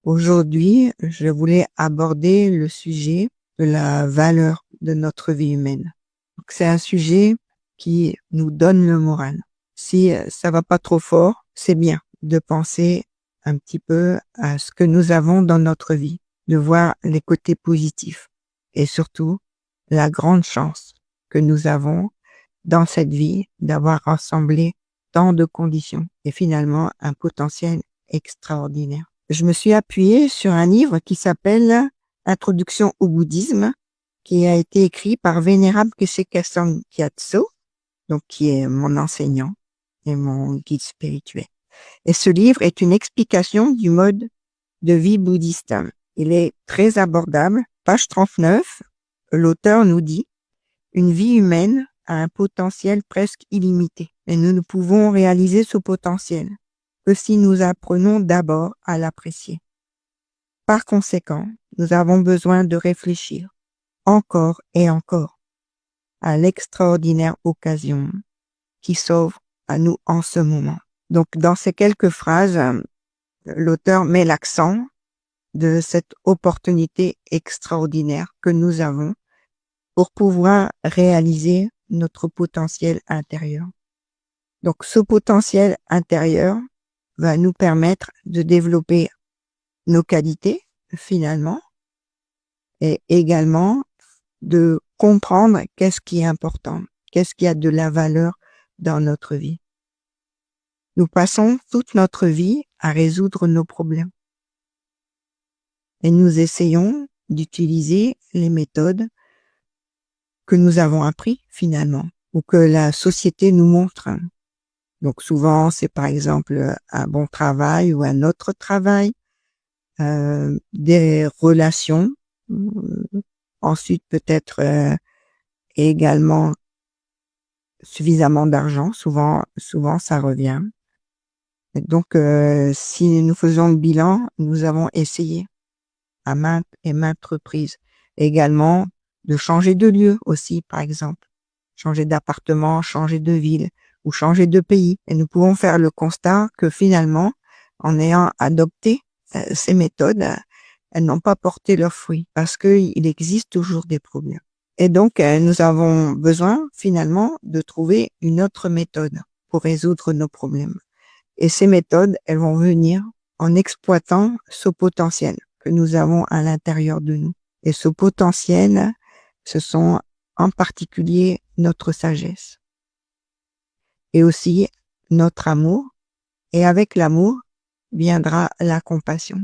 Aujourd'hui, je voulais aborder le sujet de la valeur de notre vie humaine. Donc, c'est un sujet qui nous donne le moral. Si ça va pas trop fort, c'est bien de penser un petit peu à ce que nous avons dans notre vie, de voir les côtés positifs et surtout la grande chance que nous avons dans cette vie d'avoir rassemblé tant de conditions et finalement un potentiel extraordinaire. Je me suis appuyée sur un livre qui s'appelle Introduction au bouddhisme, qui a été écrit par Vénérable Geshe Kelsang Gyatso, donc qui est mon enseignant et mon guide spirituel. Et ce livre est une explication du mode de vie bouddhiste. Il est très abordable. Page 39, l'auteur nous dit « Une vie humaine a un potentiel presque illimité, et nous ne pouvons réaliser ce potentiel que si nous apprenons d'abord à l'apprécier. Par conséquent, nous avons besoin de réfléchir encore et encore à l'extraordinaire occasion qui s'offre à nous en ce moment. » Donc, dans ces quelques phrases, l'auteur met l'accent de cette opportunité extraordinaire que nous avons pour pouvoir réaliser notre potentiel intérieur. Donc, ce potentiel intérieur va nous permettre de développer nos qualités, finalement, et également de comprendre qu'est-ce qui est important, qu'est-ce qui a de la valeur dans notre vie. Nous passons toute notre vie à résoudre nos problèmes. Et nous essayons d'utiliser les méthodes que nous avons appris finalement, ou que la société nous montre. Donc souvent, c'est par exemple un bon travail ou un autre travail, des relations, ensuite peut-être également suffisamment d'argent, souvent ça revient. Et donc si nous faisons le bilan, nous avons essayé à maintes et maintes reprises. Également de changer de lieu aussi, par exemple. Changer d'appartement, changer de ville ou changer de pays. Et nous pouvons faire le constat que finalement, en ayant adopté ces méthodes, elles n'ont pas porté leurs fruits parce qu'il existe toujours des problèmes. Et donc, nous avons besoin finalement de trouver une autre méthode pour résoudre nos problèmes. Et ces méthodes, elles vont venir en exploitant ce potentiel que nous avons à l'intérieur de nous. Et ce potentiel, ce sont en particulier notre sagesse et aussi notre amour. Et avec l'amour viendra la compassion.